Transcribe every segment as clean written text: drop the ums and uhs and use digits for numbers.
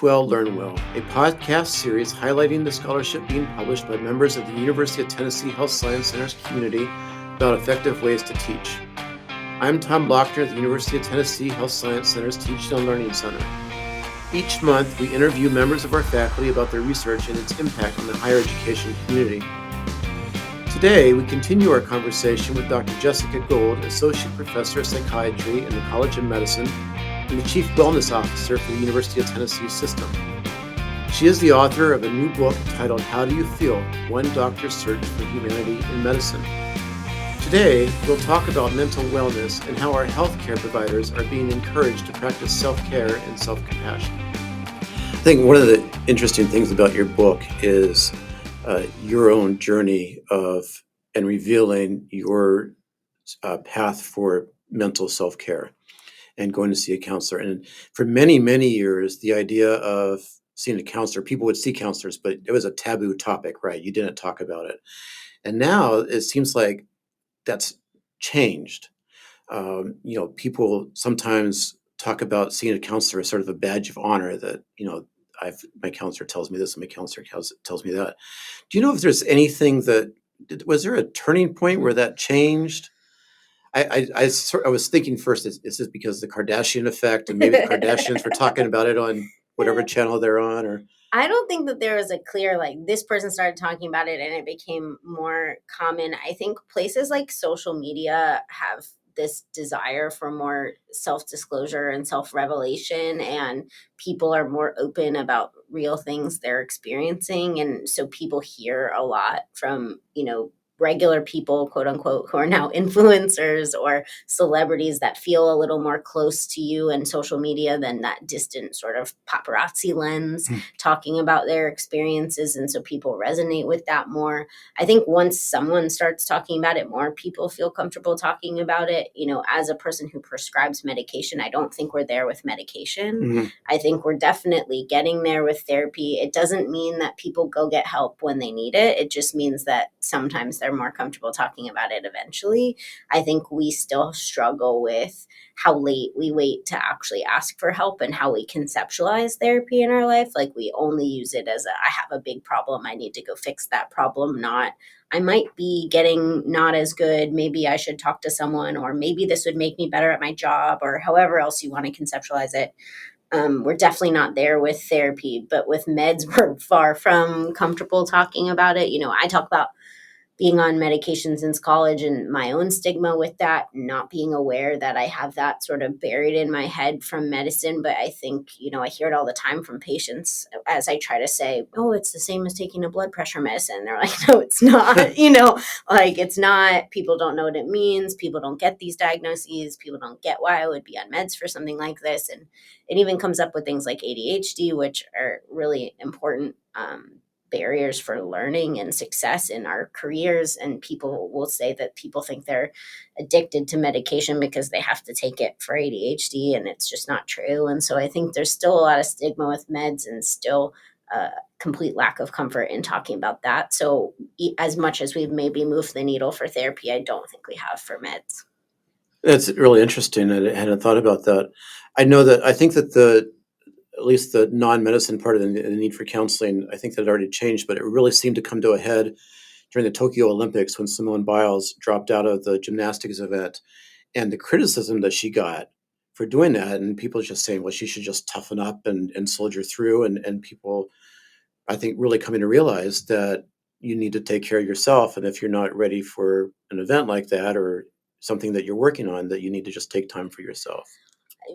Teach Well, Learn Well, a podcast series highlighting the scholarship being published by members of the University of Tennessee Health Science Center's community about effective ways to teach. I'm Tom Blockner at the University of Tennessee Health Science Center's Teaching and Learning Center. Each month, we interview members of our faculty about their research and its impact on the higher education community. Today, we continue our conversation with Dr. Jessica Gold, Associate Professor of Psychiatry in the College of Medicine and the Chief Wellness Officer for the University of Tennessee System. She is the author of a new book titled How Do You Feel? One Doctor's Search for Humanity in Medicine. Today, we'll talk about mental wellness and how our healthcare providers are being encouraged to practice self-care and self-compassion. I think one of the interesting things about your book is your own journey of and revealing your path for mental self-care and going to see a counselor. And for many, many years, the idea of seeing a counselor, people would see counselors, but it was a taboo topic, right? You didn't talk about it. And now it seems like that's changed. People sometimes talk about seeing a counselor as sort of a badge of honor that, my counselor tells me this and my counselor tells me that. Do you know if there's anything was there a turning point where that changed? I was thinking first, is this because of the Kardashian effect and maybe the Kardashians were talking about it on whatever channel they're on? Or I don't think that there was a clear, this person started talking about it and it became more common. I think places like social media have this desire for more self-disclosure and self-revelation, and people are more open about real things they're experiencing. And so people hear a lot from, regular people, quote unquote, who are now influencers or celebrities that feel a little more close to you in social media than that distant sort of paparazzi lens talking about their experiences. And so people resonate with that more. I think once someone starts talking about it more, people feel comfortable talking about it. As a person who prescribes medication, I don't think we're there with medication. Mm-hmm. I think we're definitely getting there with therapy. It doesn't mean that people go get help when they need it. It just means that sometimes they're more comfortable talking about it eventually. I think we still struggle with how late we wait to actually ask for help and how we conceptualize therapy in our life. Like, we only use it as I have a big problem, I need to go fix that problem, not I might be getting not as good, maybe I should talk to someone, or maybe this would make me better at my job, or however else you want to conceptualize it. We're definitely not there with therapy, but with meds, we're far from comfortable talking about it. I talk about being on medication since college and my own stigma with that, not being aware that I have that sort of buried in my head from medicine. But I think, I hear it all the time from patients as I try to say, oh, it's the same as taking a blood pressure medicine. They're like, no, it's not, it's not. People don't know what it means. People don't get these diagnoses. People don't get why I would be on meds for something like this. And it even comes up with things like ADHD, which are really important barriers for learning and success in our careers. And people will say that people think they're addicted to medication because they have to take it for ADHD, and it's just not true. And so I think there's still a lot of stigma with meds and still a complete lack of comfort in talking about that. So as much as we've maybe moved the needle for therapy, I don't think we have for meds. That's really interesting. I hadn't thought about that. I think that at least the non-medicine part of the need for counseling, I think that had already changed, but it really seemed to come to a head during the Tokyo Olympics when Simone Biles dropped out of the gymnastics event, and the criticism that she got for doing that, and people just saying, well, she should just toughen up and soldier through, and people, I think, really coming to realize that you need to take care of yourself, and if you're not ready for an event like that or something that you're working on, that you need to just take time for yourself.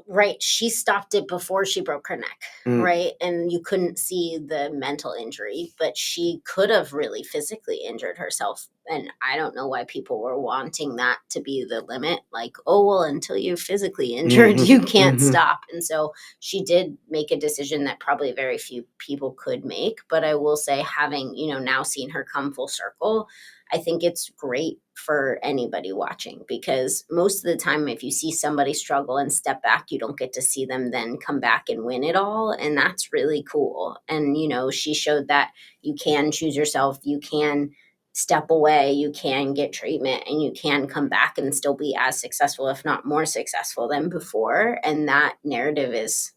Right. She stopped it before she broke her neck, right? And you couldn't see the mental injury, but she could have really physically injured herself. And I don't know why people were wanting that to be the limit. Like, oh, well, until you're physically injured, you can't stop. And so she did make a decision that probably very few people could make. But I will say, having, now seen her come full circle, I think it's great for anybody watching, because most of the time, if you see somebody struggle and step back, you don't get to see them then come back and win it all. And that's really cool. And, she showed that you can choose yourself. You can step away, you can get treatment and you can come back and still be as successful, if not more successful than before. And that narrative is,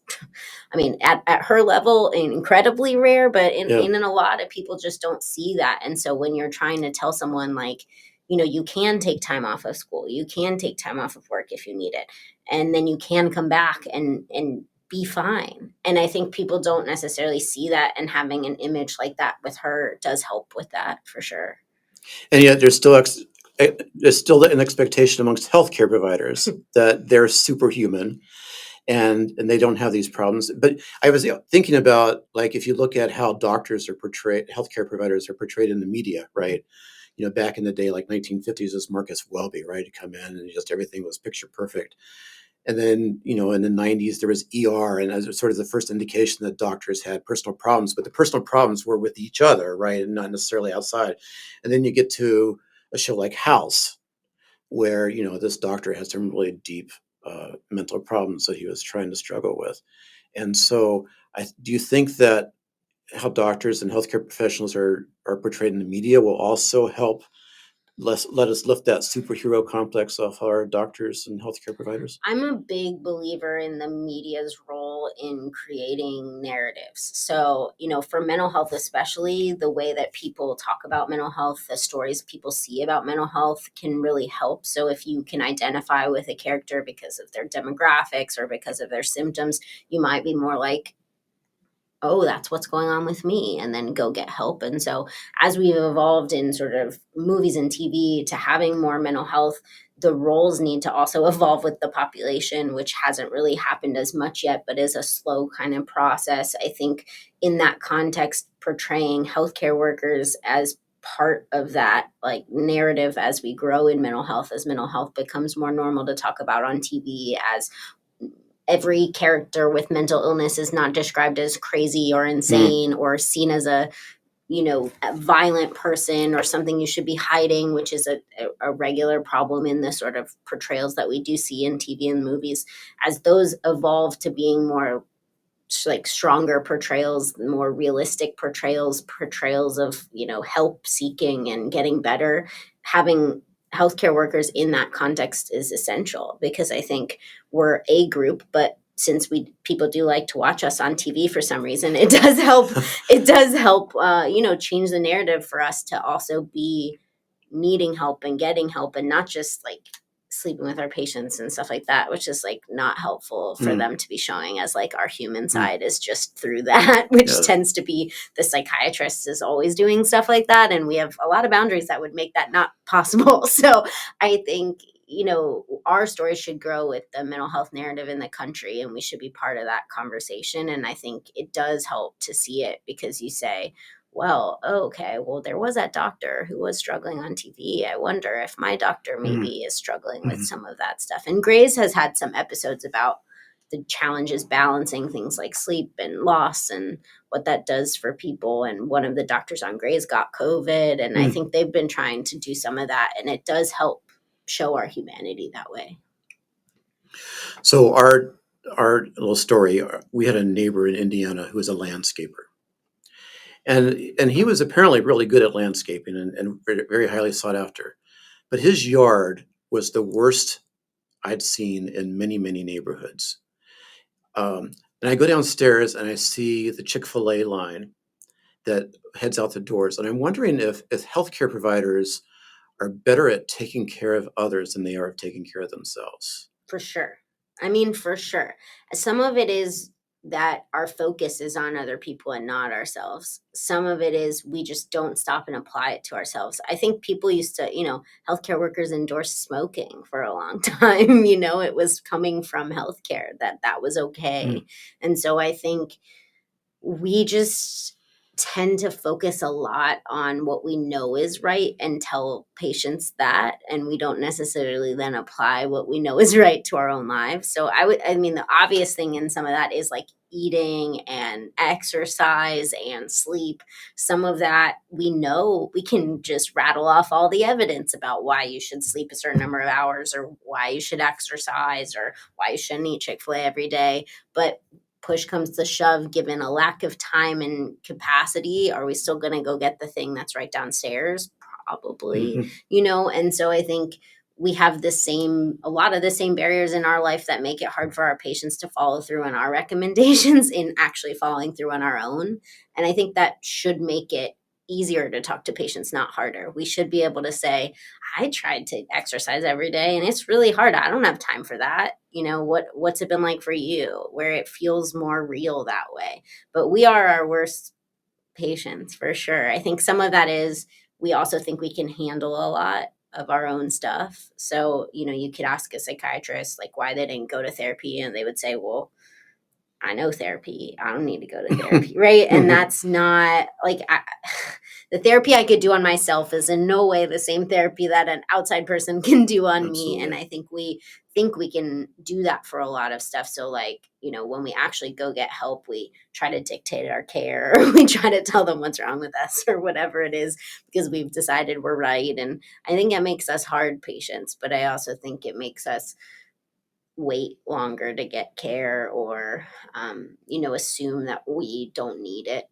I mean, at her level, incredibly rare, but Yeah. in a lot of people just don't see that. And so when you're trying to tell someone like, you can take time off of school, you can take time off of work if you need it, and then you can come back and be fine. And I think people don't necessarily see that, and having an image like that with her does help with that for sure. And yet there's still an expectation amongst healthcare providers that they're superhuman and they don't have these problems. But I was thinking about, like, if you look at how doctors are portrayed, healthcare providers are portrayed in the media, right? Back in the day, like 1950s, was Marcus Welby, right? To come in and just everything was picture perfect. And then, in the 90s, there was ER, and as sort of the first indication that doctors had personal problems, but the personal problems were with each other, right? And not necessarily outside. And then you get to a show like House, where, this doctor has some really deep mental problems that he was trying to struggle with. And so, do you think that how doctors and healthcare professionals are portrayed in the media will also help let us lift that superhero complex off our doctors and healthcare providers? I'm a big believer in the media's role in creating narratives. So, for mental health, especially, the way that people talk about mental health, the stories people see about mental health can really help. So, if you can identify with a character because of their demographics or because of their symptoms, you might be more like, oh, that's what's going on with me, and then go get help. And so, as we've evolved in sort of movies and TV to having more mental health, the roles need to also evolve with the population, which hasn't really happened as much yet, but is a slow kind of process. I think in that context, portraying healthcare workers as part of that like narrative as we grow in mental health, as mental health becomes more normal to talk about on TV, as every character with mental illness is not described as crazy or Mm, insane or seen as a violent person or something you should be hiding, which is a regular problem in the sort of portrayals that we do see in TV and movies. As those evolve to being more like stronger portrayals, more realistic portrayals of, help seeking and getting better, having healthcare workers in that context is essential, because I think we're a group, but since we people do like to watch us on TV for some reason, it does help change the narrative for us to also be needing help and getting help, and not just like sleeping with our patients and stuff like that, which is like not helpful for mm, them to be showing as like our human mm, side is just through that, which yeah. tends to be the psychiatrist is always doing stuff like that. And we have a lot of boundaries that would make that not possible. So I think, our story should grow with the mental health narrative in the country, and we should be part of that conversation. And I think it does help to see it, because you say, well, okay, well, there was that doctor who was struggling on TV. I wonder if my doctor Mm, maybe is struggling with mm. some of that stuff. And Grey's has had some episodes about the challenges balancing things like sleep and loss and what that does for people. And one of the doctors on Grey's got COVID. And I Mm. think they've been trying to do some of that. And it does help show our humanity that way. So our little story, we had a neighbor in Indiana who was a landscaper. And he was apparently really good at landscaping and very, very highly sought after. But his yard was the worst I'd seen in many, many neighborhoods. And I go downstairs and I see the Chick-fil-A line that heads out the doors. And I'm wondering if healthcare providers are better at taking care of others than they are of taking care of themselves. For sure. I mean, for sure. Some of it is that our focus is on other people and not ourselves. Some of it is we just don't stop and apply it to ourselves. I think people used to, healthcare workers endorsed smoking for a long time. It was coming from healthcare that was Mm, okay. And so I think we just tend to focus a lot on what we know is right and tell patients that, and we don't necessarily then apply what we know is right to our own lives. So I mean the obvious thing in some of that is like eating and exercise and sleep. Some of that we know, we can just rattle off all the evidence about why you should sleep a certain number of hours, or why you should exercise, or why you shouldn't eat Chick-fil-A every day. But push comes to shove, given a lack of time and capacity, are we still going to go get the thing that's right downstairs? probably, and so I think we have a lot of the same barriers in our life that make it hard for our patients to follow through on our recommendations in actually following through on our own. And I think that should make it easier to talk to patients, not harder. We should be able to say, I tried to exercise every day and it's really hard. I don't have time for that. What's it been like for you? Where it feels more real that way. But we are our worst patients for sure. I think some of that is we also think we can handle a lot of our own stuff. So, you could ask a psychiatrist like why they didn't go to therapy and they would say, well, I know therapy. I don't need to go to therapy, right? And that's not like the therapy I could do on myself is in no way the same therapy that an outside person can do on me. And I think we can do that for a lot of stuff. So like, when we actually go get help, we try to dictate our care, or we try to tell them what's wrong with us or whatever it is because we've decided we're right. And I think it makes us hard patients, but I also think it makes us wait longer to get care or assume that we don't need it.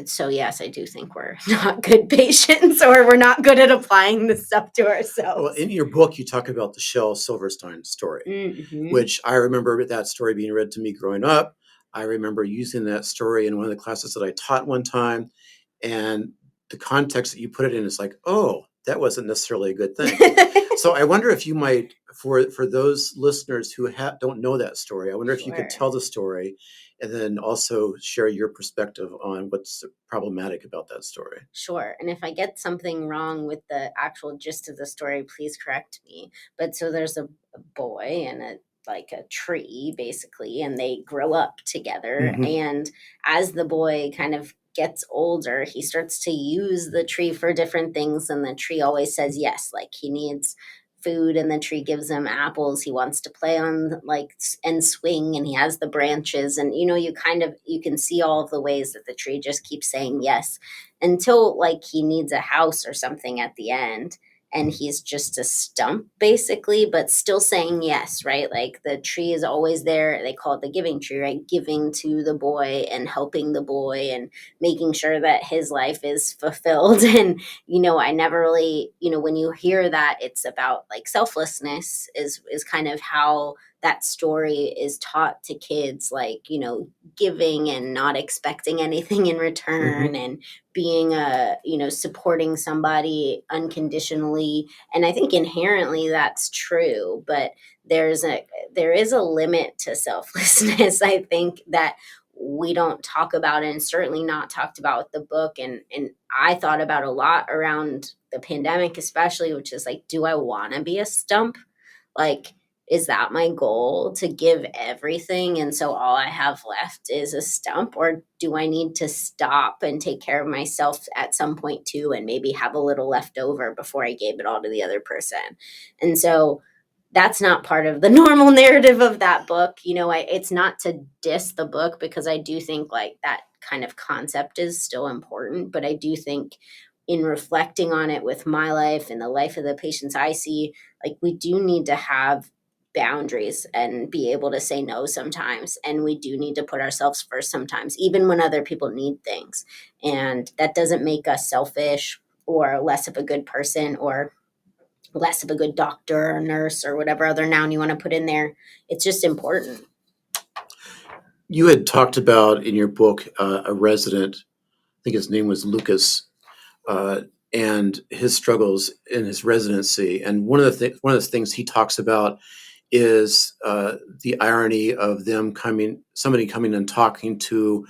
So yes, I do think we're not good patients or we're not good at applying this stuff to Well, ourselves. in your book, you talk about the Shel Silverstein story, which I remember that story being read to me growing up. I remember using that story in one of the classes that I taught one time, and the context that you put it in is like, oh, that wasn't necessarily a good thing. So I wonder if you might, for those listeners who don't know that story, I wonder if you could tell the story and then also share your perspective on what's problematic about that story. Sure. And if I get something wrong with the actual gist of the story, please correct me. But so there's a boy and a tree basically, and they grow up together. And as the boy kind of gets older, he starts to use the tree for different things, and the tree always says yes. Like he needs food and the tree gives him apples. He wants to play on and swing, and he has the branches, and you can see all of the ways that the tree just keeps saying yes until like he needs a house or something at the end, and he's just a stump basically, but still saying yes, right? Like the tree is always there. They call it the giving tree, right? Giving to the boy and helping the boy and making sure that his life is fulfilled. And I never really, when you hear that, it's about like selflessness is kind of how that story is taught to kids, like, giving and not expecting anything in return, and being supporting somebody unconditionally. And I think inherently that's true, but there is a limit to selflessness. I think that we don't talk about, and certainly not talked about with the book. And I thought about a lot around the pandemic, especially, which is like, do I want to be a stump? Like, is that my goal, to give everything and so all I have left is a stump? Or do I need to stop and take care of myself at some point too, and maybe have a little left over before I gave it all to the other person? And so that's not part of the normal narrative of that book. It's not to diss the book, because I do think like that kind of concept is still important. But I do think in reflecting on it with my life and the life of the patients I see, like we do need to have boundaries and be able to say no sometimes. And we do need to put ourselves first sometimes, even when other people need things. And that doesn't make us selfish or less of a good person or less of a good doctor or nurse or whatever other noun you want to put in there. It's just important. You had talked about in your book a resident, I think his name was Lucas, and his struggles in his residency. And one of the things he talks about is the irony of somebody coming and talking to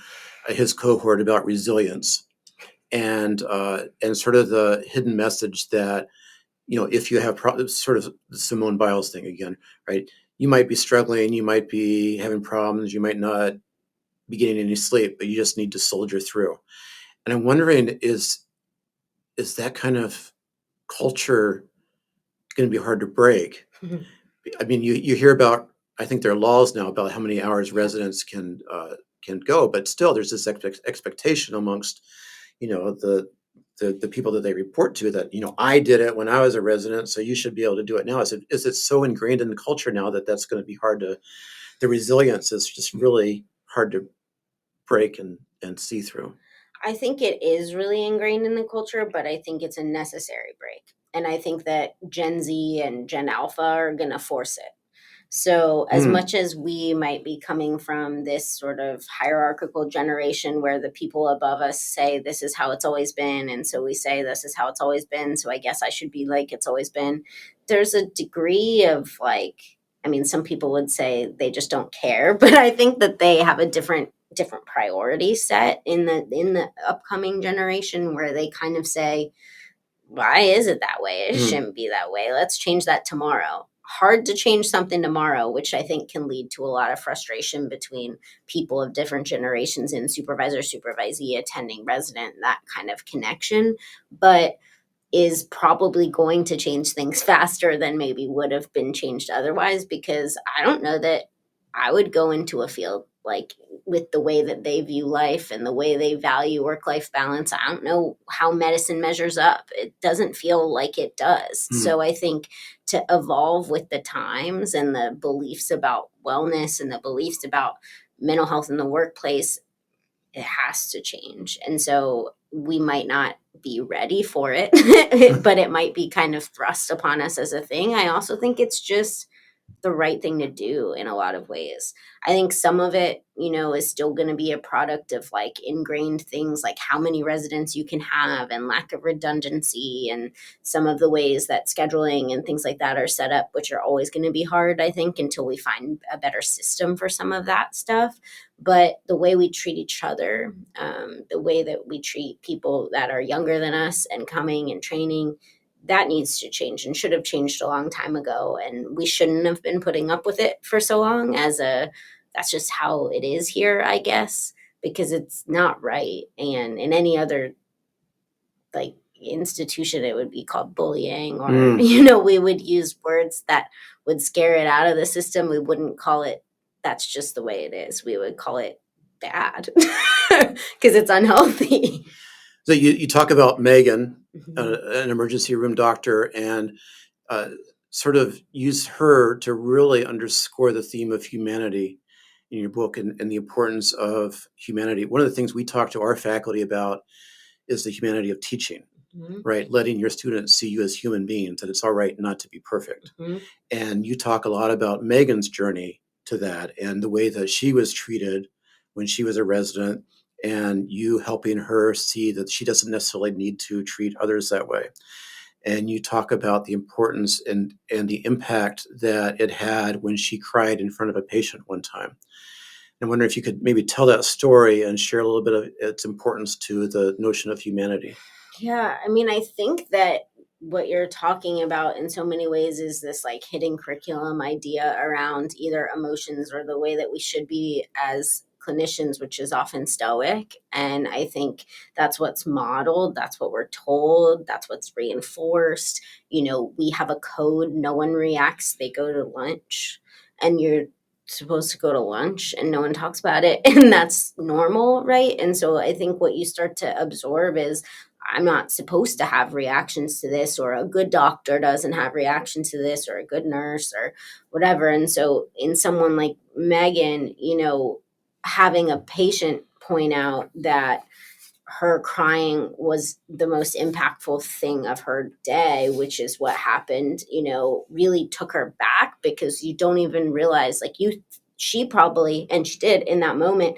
his cohort about resilience, and sort of the hidden message that if you have sort of the Simone Biles thing again, right? You might be struggling, you might be having problems, you might not be getting any sleep, but you just need to soldier through. And I'm wondering, is that kind of culture going to be hard to break? I mean, you hear about, I think there are laws now about how many hours residents can go, but still there's this expectation amongst the people that they report to that I did it when I was a resident, so you should be able to do it now. Is it so ingrained in the culture now that that's going to be hard to, the resilience is just really hard to break and see through? I think it is really ingrained in the culture, but I think it's a necessary break. And I think that Gen Z and Gen Alpha are going to force it. So, as Mm, much as we might be coming from this sort of hierarchical generation where the people above us say this is how it's always been, and so we say this is how it's always been, so I guess I should be like it's always been, there's a degree of like, I mean, some people would say they just don't care, but I think that they have a different priority set in the upcoming generation where they kind of say, why is it that way? It mm, shouldn't be that way. Let's change that tomorrow. Hard to change something tomorrow, which I think can lead to a lot of frustration between people of different generations in supervisor, supervisee, attending resident, that kind of connection. But is probably going to change things faster than maybe would have been changed otherwise, because I don't know that I would go into a field like with the way that they view life and the way they value work life balance. I don't know how medicine measures up. It doesn't feel like it does. mm. So I think to evolve with the times and the beliefs about wellness and the beliefs about mental health in the workplace, it has to change. And so we might not be ready for it, but it might be kind of thrust upon us as a thing. I also think it's just the right thing to do in a lot of ways. I think some of it, is still going to be a product of like ingrained things like how many residents you can have and lack of redundancy and some of the ways that scheduling and things like that are set up, which are always going to be hard, I think, until we find a better system for some of that stuff. But the way we treat each other, the way that we treat people that are younger than us and coming and training, that needs to change and should have changed a long time ago, and we shouldn't have been putting up with it for so long. That's just how it is here, I guess, because it's not right. And in any other like institution it would be called bullying, or Mm. we would use words that would scare it out of the system. We wouldn't call it that's just the way it is. We would call it bad because it's unhealthy. So you talk about Megan, Mhm. an emergency room doctor, and uh, sort of use her to really underscore the theme of humanity in your book, and the importance of humanity. One of the things we talk to our faculty about is the humanity of teaching, Mhm. right? Letting your students see you as human beings, that it's all right not to be perfect. Mhm. And you talk a lot about Megan's journey to that and the way that she was treated when she was a resident, and you helping her see that she doesn't necessarily need to treat others that way. And you talk about the importance and the impact that it had when she cried in front of a patient one time. I wonder if you could maybe tell that story and share a little bit of its importance to the notion of humanity. Yeah, I mean, I think that what you're talking about in so many ways is this like hidden curriculum idea around either emotions or the way that we should be as clinicians, which is often stoic. And I think that's what's modeled, that's what we're told, that's what's reinforced. We have a code, no one reacts, they go to lunch, and you're supposed to go to lunch and no one talks about it, and that's normal, right? And so I think what you start to absorb is I'm not supposed to have reactions to this, or a good doctor doesn't have reaction to this, or a good nurse, or whatever. And so, in someone like Megan, having a patient point out that her crying was the most impactful thing of her day, which is what happened, really took her back, because you don't even realize, like, she probably, and she did in that moment,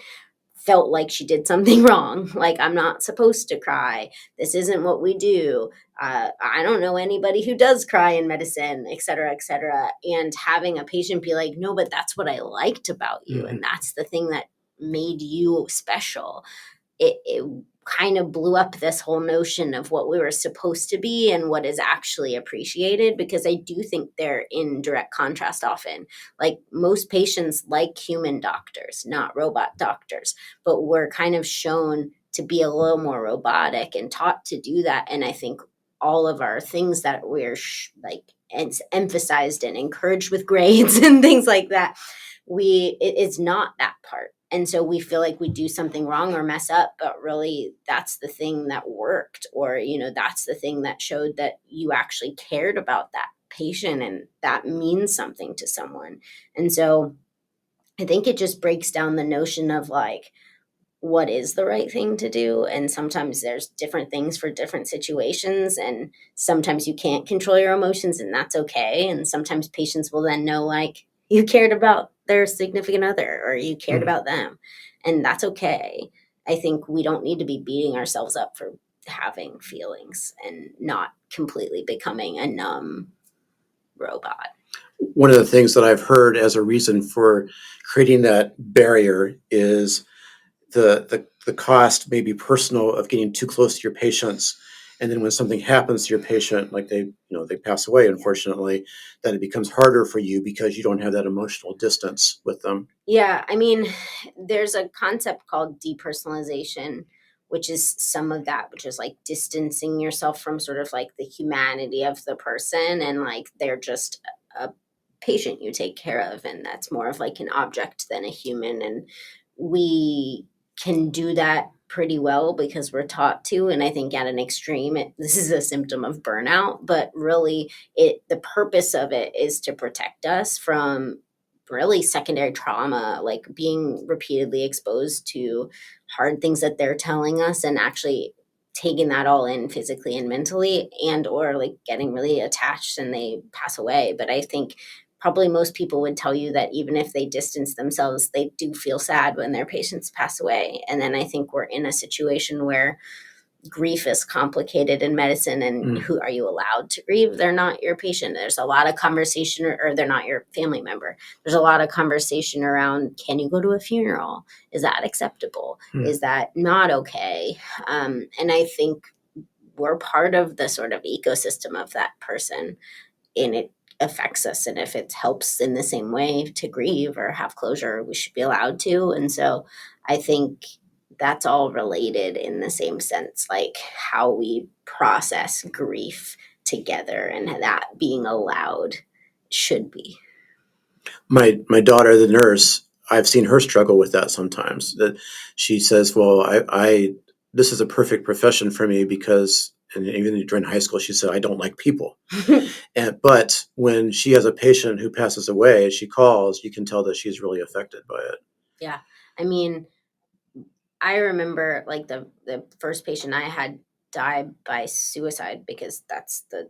felt like she did something wrong. Like, I'm not supposed to cry. This isn't what we do. I don't know anybody who does cry in medicine, et cetera, et cetera. And having a patient be like, no, but that's what I liked about you. Mhm. And that's the thing that made you special. It kind of blew up this whole notion of what we were supposed to be and what is actually appreciated, because I do think they're in direct contrast often. Like, most patients like human doctors, not robot doctors, but we're kind of shown to be a little more robotic and taught to do that. And I think all of our things that we're like emphasized and encouraged with grades and things like that, it's not that part. And so we feel like we do something wrong or mess up, but really that's the thing that worked, or that's the thing that showed that you actually cared about that patient, and that means something to someone. And so I think it just breaks down the notion of like, what is the right thing to do. And sometimes there's different things for different situations. And sometimes you can't control your emotions, and that's okay. And sometimes patients will then know, like, you cared about their significant other or you cared Mhm. about them. And that's okay. I think we don't need to be beating ourselves up for having feelings and not completely becoming a numb robot. One of the things that I've heard as a reason for creating that barrier is the cost may be personal of getting too close to your patients, and then when something happens to your patient, like they pass away, unfortunately, that it becomes harder for you because you don't have that emotional distance with them. Yeah, I mean, there's a concept called depersonalization, which is some of that, which is like distancing yourself from sort of like the humanity of the person, and like they're just a patient you take care of, and that's more of like an object than a human. And we can do that pretty well because we're taught to. And I think at an extreme, this is a symptom of burnout, but really, the purpose of it is to protect us from really secondary trauma, like being repeatedly exposed to hard things that they're telling us, and actually taking that all in physically and mentally, and or like getting really attached and they pass away. But I think probably most people would tell you that even if they distance themselves, they do feel sad when their patients pass away. And then I think we're in a situation where grief is complicated in medicine, and Mm. who are you allowed to grieve? They're not your patient. There's a lot of conversation, or they're not your family member. There's a lot of conversation around, can you go to a funeral? Is that acceptable? Mm. Is that not okay? And I think we're part of the sort of ecosystem of that person, and it affects us. And if it helps in the same way to grieve or have closure, we should be allowed to. And so I think that's all related in the same sense, like how we process grief together, and that being allowed should be. My daughter, the nurse, I've seen her struggle with that sometimes. That she says, "Well, I this is a perfect profession for me because." And even during high school, she said, "I don't like people." But when she has a patient who passes away, she calls. You can tell that she's really affected by it. Yeah. I mean, I remember like the first patient I had died by suicide, because that's the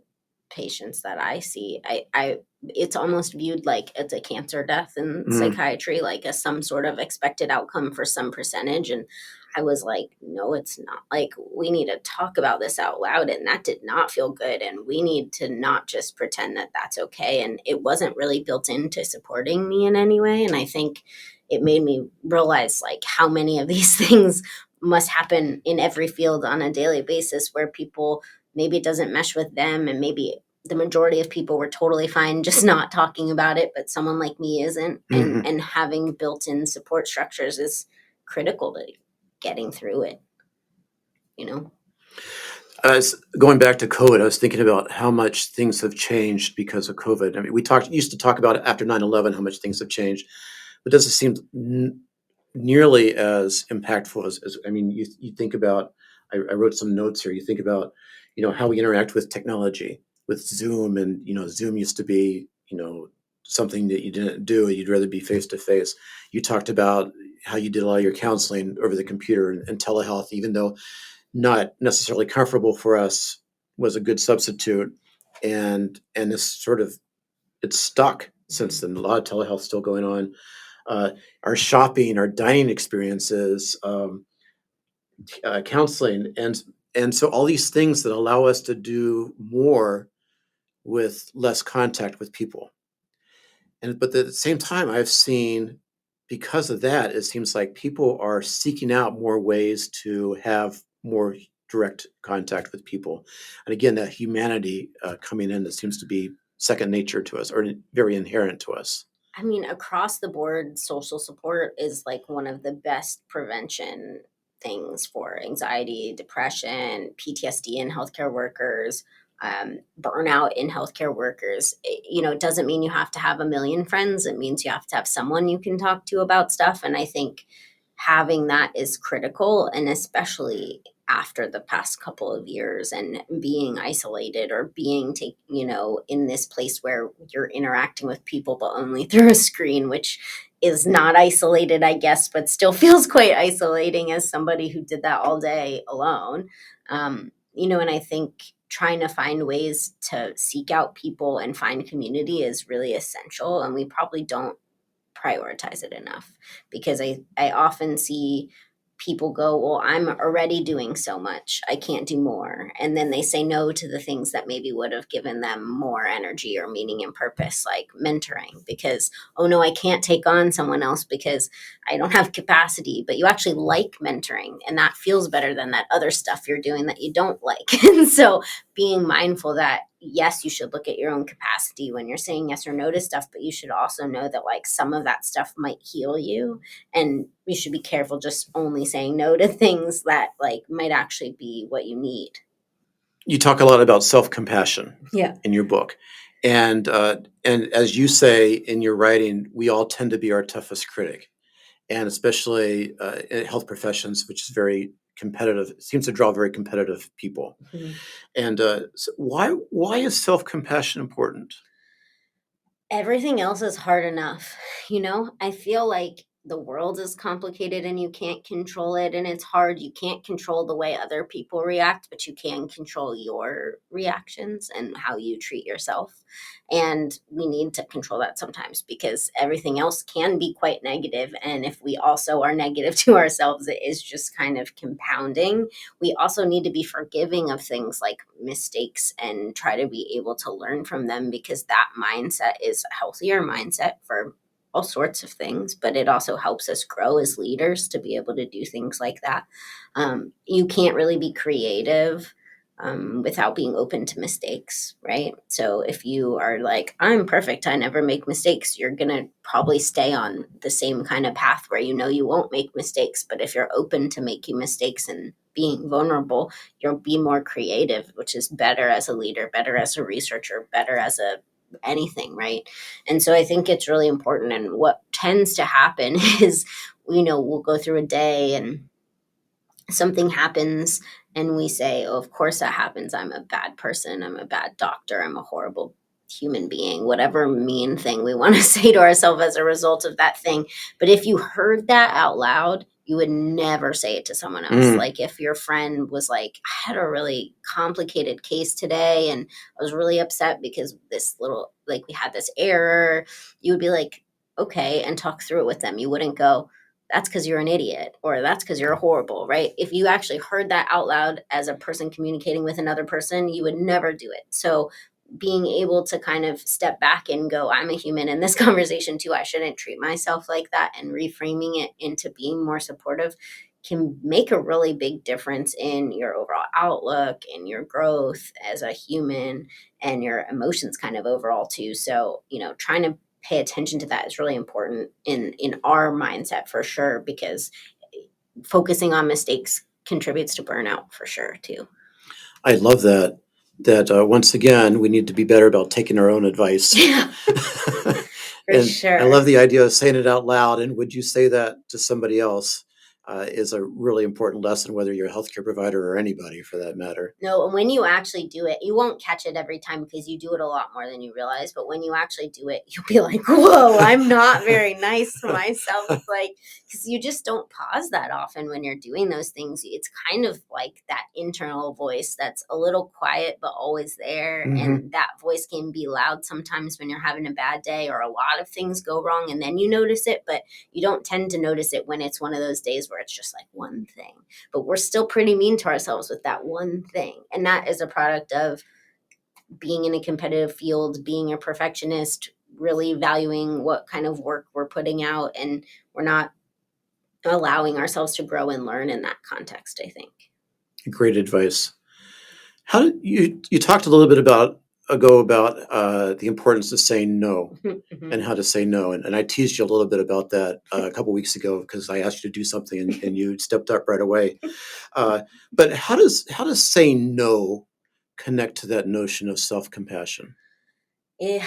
patients that I see. I It's almost viewed like it's a cancer death in Mm. psychiatry, like as some sort of expected outcome for some percentage. And I was like, no, it's not. Like, we need to talk about this out loud, and that did not feel good. And we need to not just pretend that that's okay. And it wasn't really built into supporting me in any way. And I think it made me realize like how many of these things must happen in every field on a daily basis, where people, maybe it doesn't mesh with them, and maybe the majority of people were totally fine just not talking about it, but someone like me isn't. and Hmm. and having built-in support structures is critical to getting through it, you know. As going back to COVID, I was thinking about how much things have changed because of COVID. I mean, we used to talk about it after 9/11, how much things have changed, but doesn't seem nearly as impactful as I mean, you think about. I wrote some notes here. You think about, how we interact with technology, with Zoom, and Zoom used to be, something that you didn't do. You'd rather be face to face. You talked about how you did a lot of your counseling over the computer and telehealth, even though not necessarily comfortable for us, was a good substitute. And this sort of it's stuck since then. A lot of telehealth still going on. Uh, our shopping, our dining experiences, counseling, and so all these things that allow us to do more with less contact with people. But at the same time, I've seen, because of that, it seems like people are seeking out more ways to have more direct contact with people. And again, that humanity coming in, that seems to be second nature to us, or very inherent to us. I mean, across the board, social support is like one of the best prevention things for anxiety, depression, PTSD in healthcare workers, burnout in healthcare workers. It doesn't mean you have to have a million friends. It means you have to have someone you can talk to about stuff. And I think having that is critical, and especially after the past couple of years and being isolated, or being in this place where you're interacting with people but only through a screen, which is not isolated, I guess, but still feels quite isolating as somebody who did that all day alone. And I think trying to find ways to seek out people and find community is really essential. And we probably don't prioritize it enough because I often see people go, well, I'm already doing so much. I can't do more. And then they say no to the things that maybe would have given them more energy or meaning and purpose, like mentoring, because, oh no, I can't take on someone else because I don't have capacity. But you actually like mentoring, and that feels better than that other stuff you're doing that you don't like. And so being mindful that yes, you should look at your own capacity when you're saying yes or no to stuff, but you should also know that like some of that stuff might heal you, and you should be careful just only saying no to things that like might actually be what you need. You talk a lot about self-compassion Yeah. in your book. And as you say in your writing, we all tend to be our toughest critic, and especially in health professions, which is very competitive. It seems to draw very competitive people. Mhm. And so why is self-compassion important? Everything else is hard enough. I feel like the world is complicated and you can't control it, and it's hard. You can't control the way other people react, but you can control your reactions and how you treat yourself. And we need to control that sometimes because everything else can be quite negative. And if we also are negative to ourselves, it is just kind of compounding. We also need to be forgiving of things like mistakes and try to be able to learn from them, because that mindset is a healthier mindset for all sorts of things, but it also helps us grow as leaders to be able to do things like that. You can't really be creative without being open to mistakes, right? So if you are like, I'm perfect, I never make mistakes, you're going to probably stay on the same kind of path where you won't make mistakes. But if you're open to making mistakes and being vulnerable, you'll be more creative, which is better as a leader, better as a researcher, better as a anything, right? And so I think it's really important. And what tends to happen is, we'll go through a day and something happens and we say, oh, of course that happens. I'm a bad person. I'm a bad doctor. I'm a horrible human being, whatever mean thing we want to say to ourselves as a result of that thing. But if you heard that out loud, you would never say it to someone else. Mm. Like if your friend was like, I had a really complicated case today and I was really upset because this little, like we had this error, you would be like, okay, and talk through it with them. You wouldn't go, that's because you're an idiot or that's because you're horrible, right? If you actually heard that out loud as a person communicating with another person, you would never do it. So being able to kind of step back and go, I'm a human in this conversation too. I shouldn't treat myself like that, and reframing it into being more supportive can make a really big difference in your overall outlook and your growth as a human and your emotions kind of overall too. So, trying to pay attention to that is really important in our mindset for sure, because focusing on mistakes contributes to burnout for sure too. I love that. That once again, we need to be better about taking our own advice. Yeah, for And I love sure. the idea of saying it out loud. And would you say that to somebody else is a really important lesson, whether you're a healthcare provider or anybody for that matter. No, and when you actually do it, you won't catch it every time because you do it a lot more than you realize. But when you actually do it, you'll be like, whoa, I'm not very nice to myself. Like, because you just don't pause that often when you're doing those things. It's kind of like that internal voice that's a little quiet, but always there. Mhm. And that voice can be loud sometimes when you're having a bad day or a lot of things go wrong. And then you notice it, but you don't tend to notice it when it's one of those days where it's just like one thing. But we're still pretty mean to ourselves with that one thing. And that is a product of being in a competitive field, being a perfectionist, really valuing what kind of work we're putting out. And we're not allowing ourselves to grow and learn in that context, I think. Great advice. How did you talked a little bit about the importance of saying no Mhm. and how to say no, and I teased you a little bit about that a couple weeks ago because I asked you to do something and you stepped up right away. But how does saying no connect to that notion of self compassion? Eh,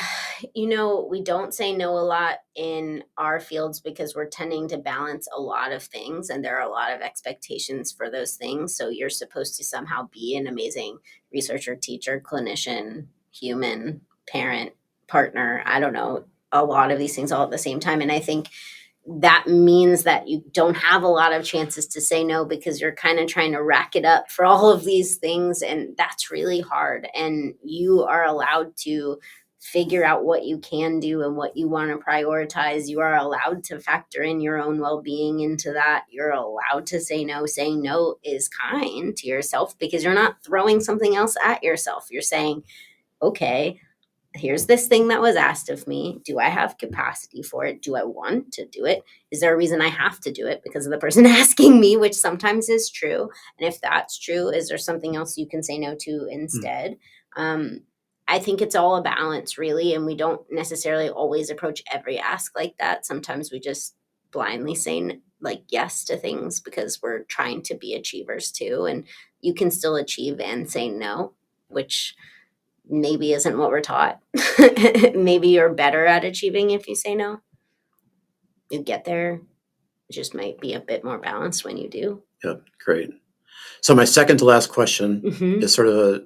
we don't say no a lot in our fields because we're tending to balance a lot of things, and there are a lot of expectations for those things. So you're supposed to somehow be an amazing researcher, teacher, clinician, human, parent, partner. I don't know, a lot of these things all at the same time. And I think that means that you don't have a lot of chances to say no because you're kind of trying to rack it up for all of these things. And that's really hard. And you are allowed to figure out what you can do and what you want to prioritize. You are allowed to factor in your own well being into that. You're allowed to say no. Saying no is kind to yourself because you're not throwing something else at yourself. You're saying, okay, here's this thing that was asked of me. Do I have capacity for it? Do I want to do it? Is there a reason I have to do it because of the person asking me, which sometimes is true? And if that's true, is there something else you can say no to instead? Um, I think it's all a balance, really. And we don't necessarily always approach every ask like that. Sometimes we just blindly say like yes to things because we're trying to be achievers too. And you can still achieve and say no, which maybe isn't what we're taught. Maybe you're better at achieving if you say no. You get there. It just might be a bit more balanced when you do. Yeah, great. So my second to last question Mhm. is sort of a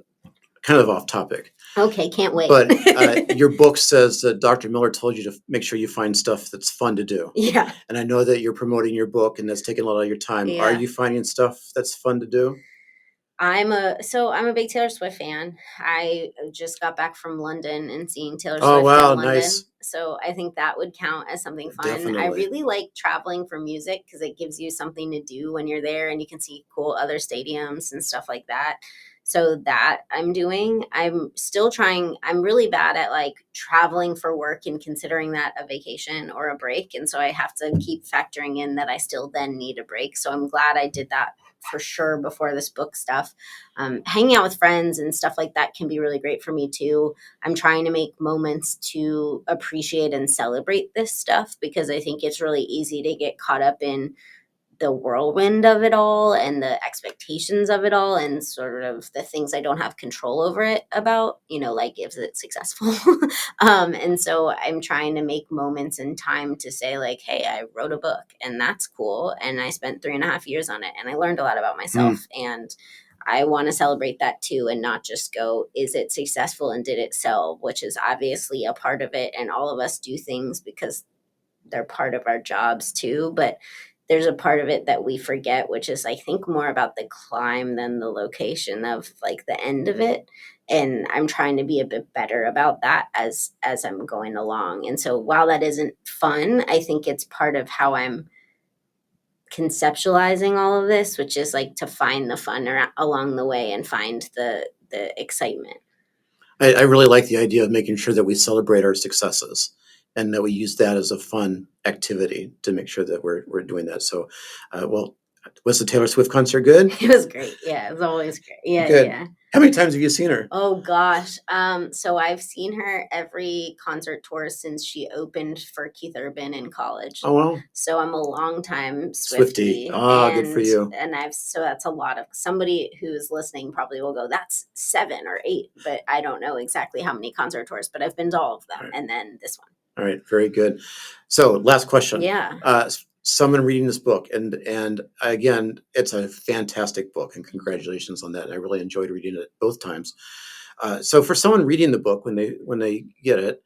kind of off topic. Okay, can't wait. But your book says that Dr. Miller told you to make sure you find stuff that's fun to do. Yeah. And I know that you're promoting your book and that's taking a lot of your time. Are Yeah. you finding stuff that's fun to do? I'm a big Taylor Swift fan. I just got back from London and seeing Taylor Oh, Swift in wow, London. nice. So I think that would count as something fun. I Definitely. really like traveling for music because it gives you something to do when you're there and you can see cool other stadiums and stuff like that. So that I'm doing. I'm still trying. I'm really bad at like traveling for work and considering that a vacation or a break. And so I have to keep factoring in that I still then need a break. So I'm glad I did that for sure before this book stuff. Hanging out with friends and stuff like that can be really great for me too. I'm trying to make moments to appreciate and celebrate this stuff because I think it's really easy to get caught up in the whirlwind of it all and the expectations of it all and sort of the things I don't have control over it about, like is it successful? And so I'm trying to make moments in time to say like, hey, I wrote a book and that's cool. And I spent 3.5 years on it and I learned a lot about myself and I want to celebrate that too and not just go, is it successful and did it sell, which is obviously a part of it. And all of us do things because they're part of our jobs too. But there's a part of it that we forget, which is I think more about the climb than the location of like the end of it. And I'm trying to be a bit better about that as I'm going along. And so while that isn't fun, I think it's part of how I'm conceptualizing all of this, which is like to find the fun along the way and find the excitement. I really like the idea of making sure that we celebrate our successes and that we use that as a fun activity to make sure that we're doing that. So, well, was the Taylor Swift concert good? It was great. Yeah, it was always great. Yeah, Good. yeah. How many times have you seen her? Oh gosh. So I've seen her every concert tour since she opened for Keith Urban in college. Oh, wow. So I'm a long time Swiftie. Swiftie. Ah, good for you. And so that's a lot of somebody who's listening probably will go, that's 7 or 8, but I don't know exactly how many concert tours, but I've been to all of them. Right. And then this one. All right, very good. So last question. Yeah. Someone reading this book, and again, it's a fantastic book, and congratulations on that. I really enjoyed reading it both times. So for someone reading the book when they get it,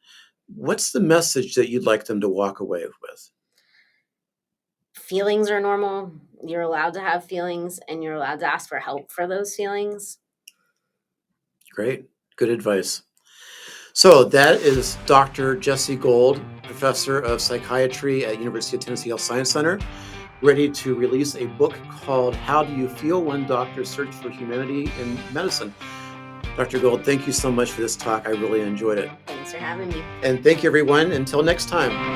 what's the message that you'd like them to walk away with? Feelings are normal. You're allowed to have feelings and you're allowed to ask for help for those feelings. Great, good advice. So that is Dr. Jessie Gold, professor of psychiatry at University of Tennessee Health Science Center, ready to release a book called How Do You Feel When Doctors Search for Humanity in Medicine? Dr. Gold, thank you so much for this talk. I really enjoyed it. Thanks for having me. And thank you, everyone. Until next time.